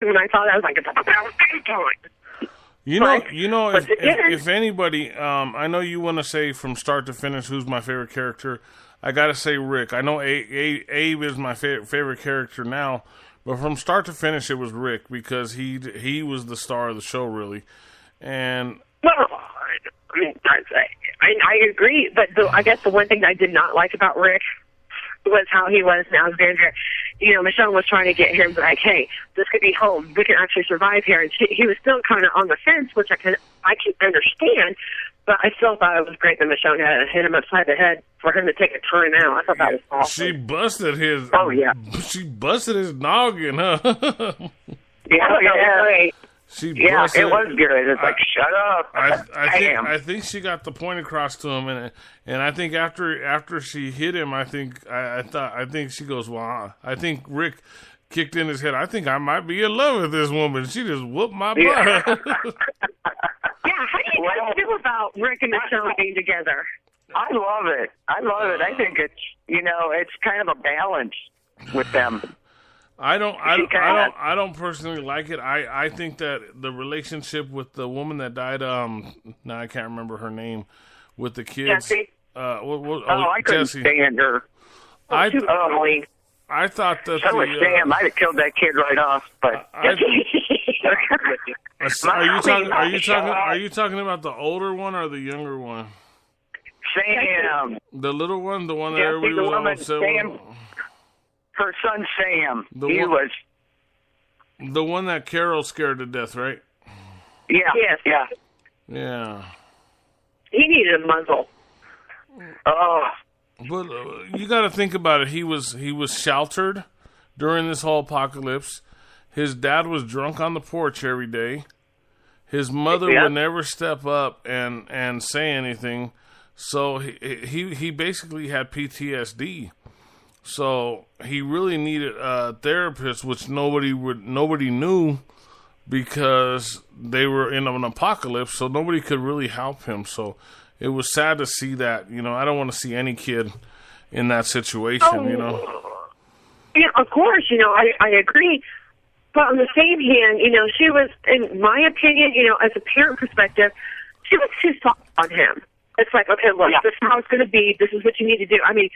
when I saw that, I was like, it's about time. If anybody, I know you want to say from start to finish who's my favorite character. I gotta say Rick. I know Abe is my favorite character now, but from start to finish, it was Rick because he was the star of the show, really. And well, I mean, I agree, but I guess the one thing that I did not like about Rick was how he was in Alexandria. You know, Michelle was trying to get him like, hey, this could be home. We can actually survive here. And he was still kind of on the fence, which I can understand. But I still thought it was great that Michelle had hit him upside the head for him to take a turn out. I thought that was awesome. She busted his. Oh yeah. She busted his noggin, huh? Yeah, right. It was good. It's like, shut up. I think she got the point across to him, and I think after she hit him, I think she goes, well, I think Rick kicked in his head. I think I might be in love with this woman. She just whooped my butt. Yeah. How do you guys feel about Rick and Michelle being together? I love it. I think it's kind of a balance with them. I don't personally like it. I think that the relationship with the woman that died, now I can't remember her name, with the kids. Jessie? I couldn't stand her. Too ugly. I thought that so was Sam. I'd have killed that kid right off. But are you talking about the older one or the younger one? Sam, the little one, the one that everybody was almost Sam. Her son Sam. Was the one that Carol scared to death, right? Yeah. Yes. Yeah. Yeah. He needed a muzzle. Oh. But you got to think about it. He was sheltered during this whole apocalypse. His dad was drunk on the porch every day. His mother would never step up and say anything. So he basically had PTSD. So he really needed a therapist, which nobody knew because they were in an apocalypse, so nobody could really help him. So it was sad to see that. I don't want to see any kid in that situation, Yeah, of course, I agree. But on the same hand, she was, in my opinion, as a parent perspective, she was too soft on him. It's like, okay, look, this is how it's going to be. This is what you need to do. I mean,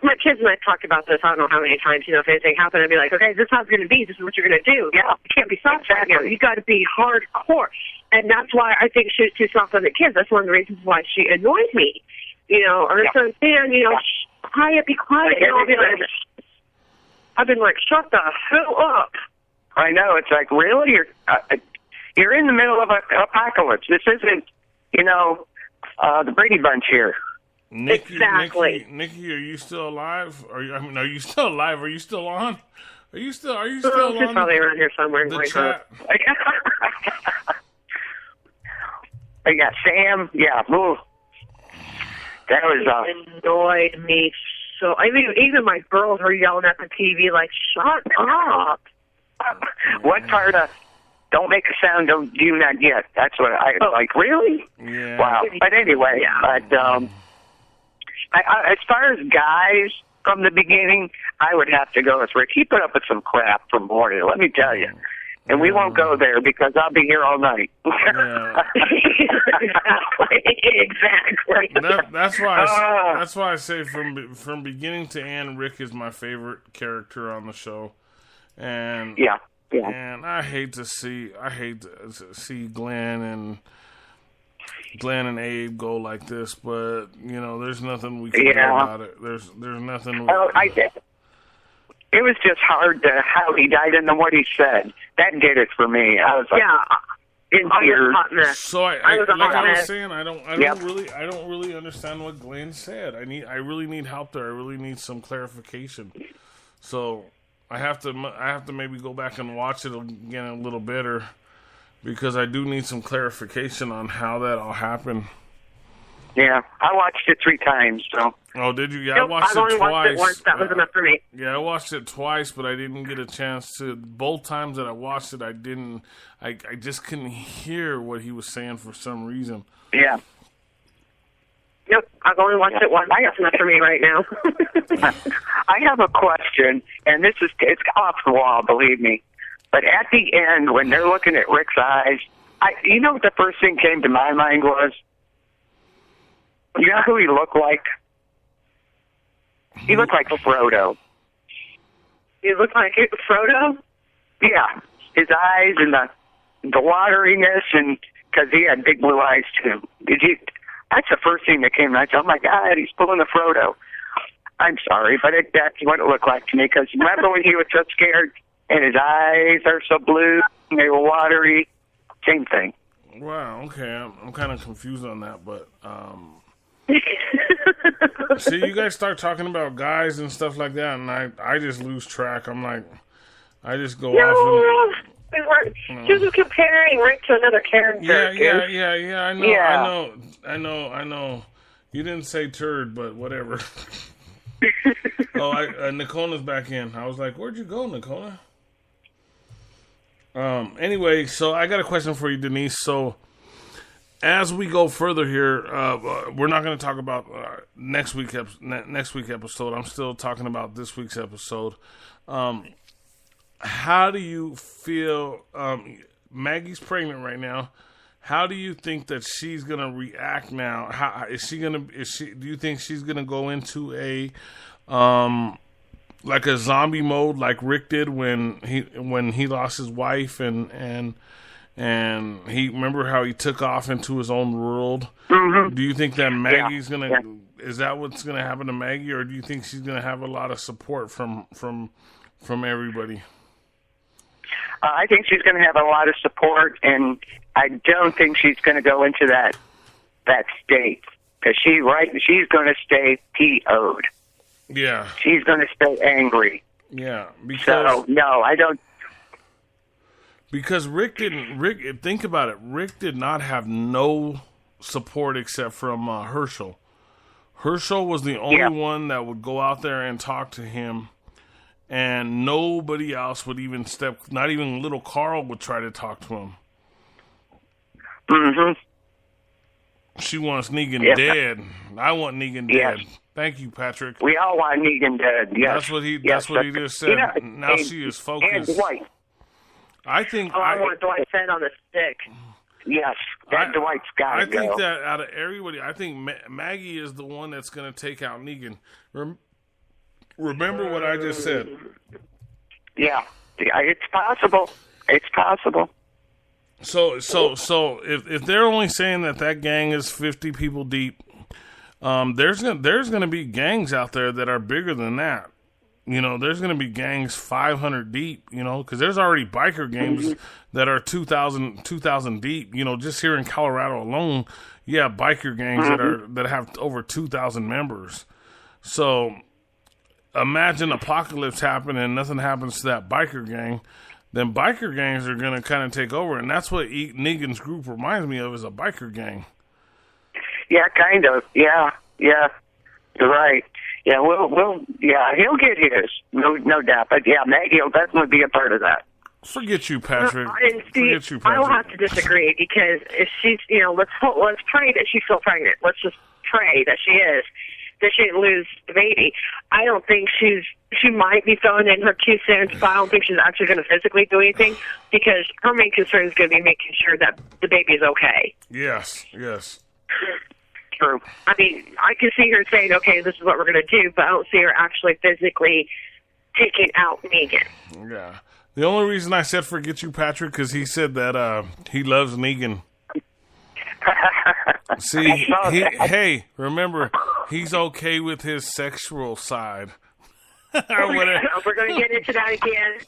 my kids and I talked about this, I don't know how many times, if anything happened, I'd be like, okay, this is how it's going to be. This is what you're going to do. Yeah, you can't be soft. You got to be hardcore. And that's why I think she was too soft on the kids. That's one of the reasons why she annoyed me. Or son Sam, quiet, be quiet. I've been like, shut the hell up. I know. It's like, really? You're in the middle of an apocalypse. This isn't, the Brady Bunch here. Nikki, exactly. Nikki, are you still alive? Are you still alive? Are you still on? Are you still on? She's probably around here somewhere. The chat. I got Sam. Yeah. Ooh. That was annoyed me so. I mean, even my girls were yelling at the TV like, "Shut up!" What part of "Don't make a sound, don't do not yet"? That's what I like. Really? Yeah. Wow. But anyway, as far as guys from the beginning, I would have to go with Rick. He put up with some crap from Morty, let me tell you. And we won't go there because I'll be here all night. Yeah. Exactly. That's why I say from beginning to end, Rick is my favorite character on the show. And and I hate to see Glenn and Abe go like this, but there's nothing we can do about it. There's nothing. It was just hard how he died and then what he said. That did it for me. I was like, in tears. So I was saying, I don't really understand what Glenn said. I really need help there. I really need some clarification. So I have to maybe go back and watch it again a little better because I do need some clarification on how that all happened. Yeah, I watched it 3 times. So. Oh, did you? Yeah, I watched it twice. Watched it once. That was enough for me. Yeah, I watched it twice, but I didn't get a chance to. Both times that I watched it, I didn't. I just couldn't hear what he was saying for some reason. Yeah. Yep, I've only watched it once. That's enough for me right now. I have a question, and it's off the wall, believe me. But at the end, when they're looking at Rick's eyes, you know what the first thing came to my mind was? You know who he looked like? He looked like Frodo. He looked like Frodo? Yeah. His eyes and the wateriness, and because he had big blue eyes, too. That's the first thing that came to mind. Oh, my God, he's pulling a Frodo. I'm sorry, but that's what it looked like to me, because remember when he was so scared and his eyes are so blue and they were watery? Same thing. Wow, okay. I'm kind of confused on that, but see, you guys start talking about guys and stuff like that, and I just lose track. I'm like, I just go off. She was comparing Rick to another character. Yeah. I know. You didn't say turd, but whatever. Nicona's back in. I was like, where'd you go, Nicona? Anyway, so I got a question for you, Denise. So, as we go further here, we're not going to talk about next week's episode. I'm still talking about this week's episode. How do you feel? Maggie's pregnant right now. How do you think that she's going to react now? How is she going to? Do you think she's going to go into a like a zombie mode, like Rick did when he lost his wife and he remember how he took off into his own world? Mm-hmm. Do you think that Maggie's gonna? Yeah. Is that what's gonna happen to Maggie, or do you think she's gonna have a lot of support from everybody? I think she's going to have a lot of support, and I don't think she's going to go into that state, because she's going to stay PO'd. Yeah, she's going to stay angry. Yeah, so no, I don't. Because think about it. Rick did not have no support except from Herschel. Herschel was the only one that would go out there and talk to him. And nobody else would even step, not even little Carl would try to talk to him. Mm-hmm. She wants Negan dead. I want Negan dead. Thank you, Patrick. We all want Negan dead, yes. That's what he just said. Now she is focused. And Dwight. I think... I want Dwight fed on the stick. Yes, Dwight's got to go. I think that out of everybody, I think Maggie is the one that's going to take out Negan. Remember what I just said. Yeah, it's possible. It's possible. So if they're only saying that gang is 50 people deep, there's going to be gangs out there that are bigger than that. You know, there's going to be gangs 500 deep. You know, because there's already biker gangs that are 2,000 deep. You know, just here in Colorado alone, biker gangs that have over 2,000 members. So. Imagine apocalypse happen and nothing happens to that biker gang, then biker gangs are going to kind of take over, and that's what Negan's group reminds me of, is a biker gang. Yeah, kind of. Yeah, you're right. Yeah, he'll get his, no doubt. But Maggie will definitely be a part of that. Forget you, Patrick. I will have to disagree, because if she's, let's pray that she's still pregnant. Let's just pray that she is. That she didn't lose the baby. I don't think she might be throwing in her 2 cents, but I don't think she's actually going to physically do anything, because her main concern is going to be making sure that the baby is okay. Yes. True. I mean, I can see her saying, okay, this is what we're going to do, but I don't see her actually physically taking out Negan. Yeah. The only reason I said forget you, Patrick, because he said that he loves Negan. See, hey, remember, he's okay with his sexual side. We're going to get into that again.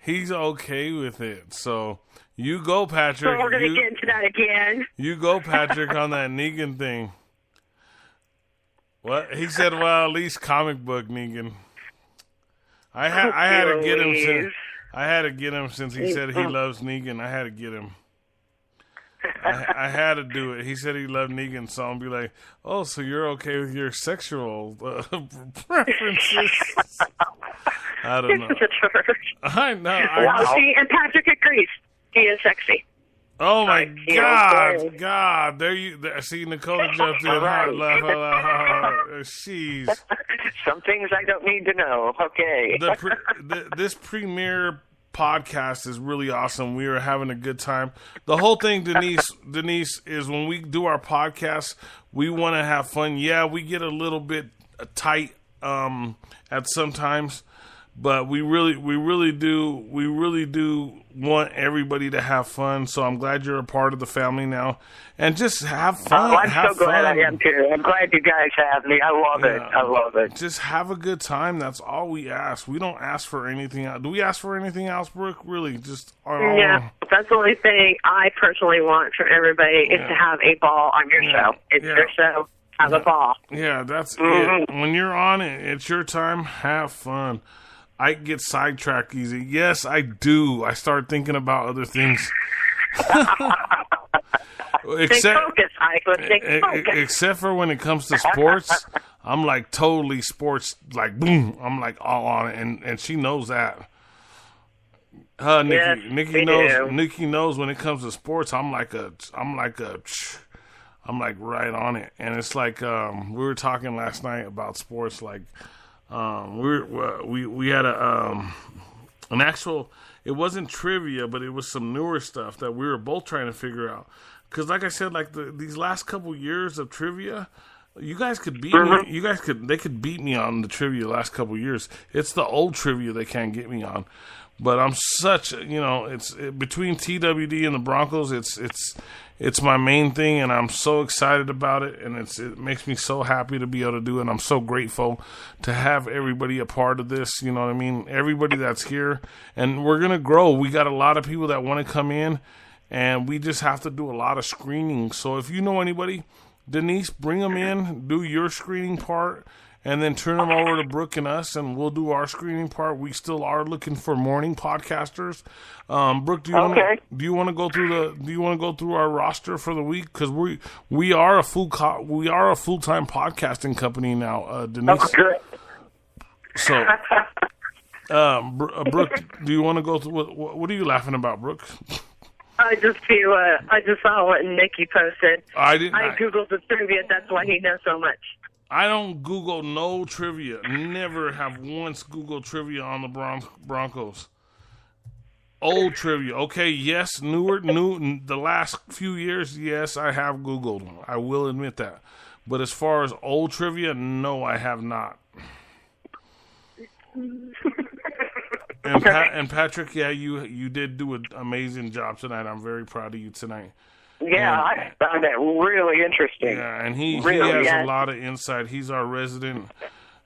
He's okay with it. So you go, Patrick. So we're going to get into that again. You go, Patrick, on that Negan thing. What? He said, well, at least comic book Negan. I had to get him since he said he loves Negan. I had to get him. I had to do it. He said he loved Negan, so I'll be like, oh, so you're okay with your sexual preferences? I don't know. This is a church. I know. See, and Patrick agrees. He is sexy. Oh my Like, God! There I see Nicole jumped in. Jeez. Some things I don't need to know. Okay. This premiere podcast is really awesome. We are having a good time. The whole thing, Denise, is when we do our podcast, we want to have fun. Yeah, we get a little bit tight at sometimes. But we really do want everybody to have fun. So I'm glad you're a part of the family now, and just have fun. I'm so glad I am too. I'm glad you guys have me. I love it. I love it. Just have a good time. That's all we ask. We don't ask for anything else. Do we ask for anything else, Brooke? Really, just yeah. That's the only thing I personally want from everybody is to have a ball on your show. It's your show. Have a ball. Yeah, that's it. When you're on it, it's your time. Have fun. I get sidetracked easy. Yes, I do. I start thinking about other things. Except for when it comes to sports, I'm like totally sports, like boom. I'm like all on it, and she knows that. Nikki knows. Nikki knows when it comes to sports. I'm like right on it, and it's like we were talking last night about sports, like. We had an actual, it wasn't trivia, but it was some newer stuff that we were both trying to figure out. Because like I said, like these last couple years of trivia, you guys could beat me. They could beat me on the trivia the last couple years. It's the old trivia they can't get me on. But I'm such, between TWD and the Broncos, it's my main thing, and I'm so excited about it, and it makes me so happy to be able to do it, and I'm so grateful to have everybody a part of this, you know what I mean? Everybody that's here, and we're going to grow. We got a lot of people that want to come in, and we just have to do a lot of screening. So if you know anybody, Denise, bring them in, do your screening part, and then turn them over to Brooke and us, and we'll do our screening part. We still are looking for morning podcasters. Brooke, do you want to go through our roster for the week? Because we are a full-time podcasting company now, Denise. Oh, good. So, Brooke, do you want to go through what are you laughing about, Brooke? I just saw what Nikki posted. I googled the trivia. That's why he knows so much. I don't Google no trivia. Never have once Googled trivia on the Broncos. Old trivia. Okay, yes, new. The last few years, yes, I have Googled. I will admit that. But as far as old trivia, no, I have not. And Patrick, yeah, you did do an amazing job tonight. I'm very proud of you tonight. Yeah, I found that really interesting. Yeah, and he has a lot of insight. He's our resident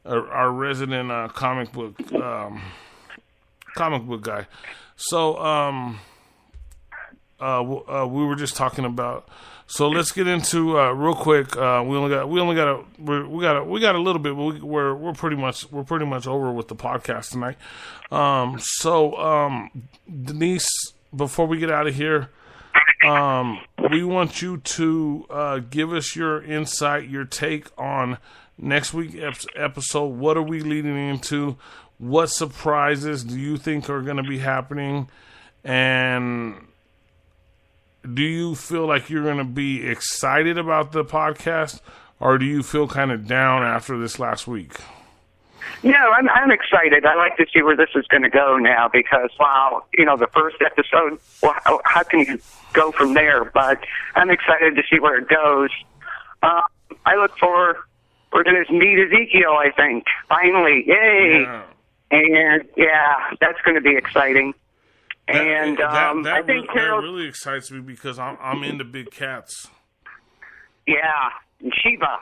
comic book guy. So we were just talking about. So let's get into real quick. We got a little bit, but we're pretty much over with the podcast tonight. Denise, before we get out of here. We want you to give us your insight, your take on next week's episode. What are we leading into? What surprises do you think are going to be happening? And do you feel like you're going to be excited about the podcast, or do you feel kind of down after this last week? No, I'm excited. I like to see where this is going to go now because, wow, the first episode, well, how can you go from there? But I'm excited to see where it goes. I look for, we're going to meet Ezekiel, I think, finally. Yay! Yeah. And, that's going to be exciting. I think Carol really excites me because I'm into big cats. Yeah, and Sheba.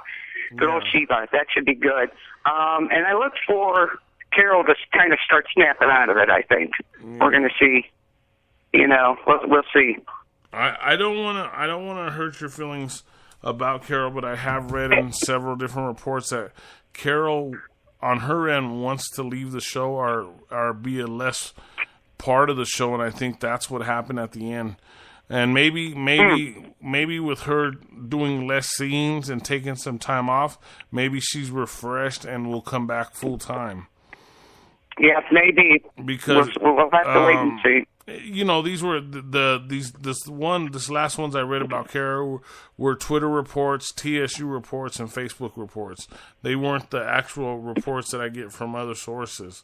Good old Sheba. That should be good. And I look for Carol to kind of start snapping out of it, I think. We're going to see. We'll see. I don't want to hurt your feelings about Carol, but I have read in several different reports that Carol, on her end, wants to leave the show or be a less part of the show, and I think that's what happened at the end. And maybe with her doing less scenes and taking some time off, maybe she's refreshed and will come back full time. Yes, maybe. Because we'll have to wait and see. you know, these were this last ones I read about Kara were Twitter reports, TSU reports, and Facebook reports. They weren't the actual reports that I get from other sources.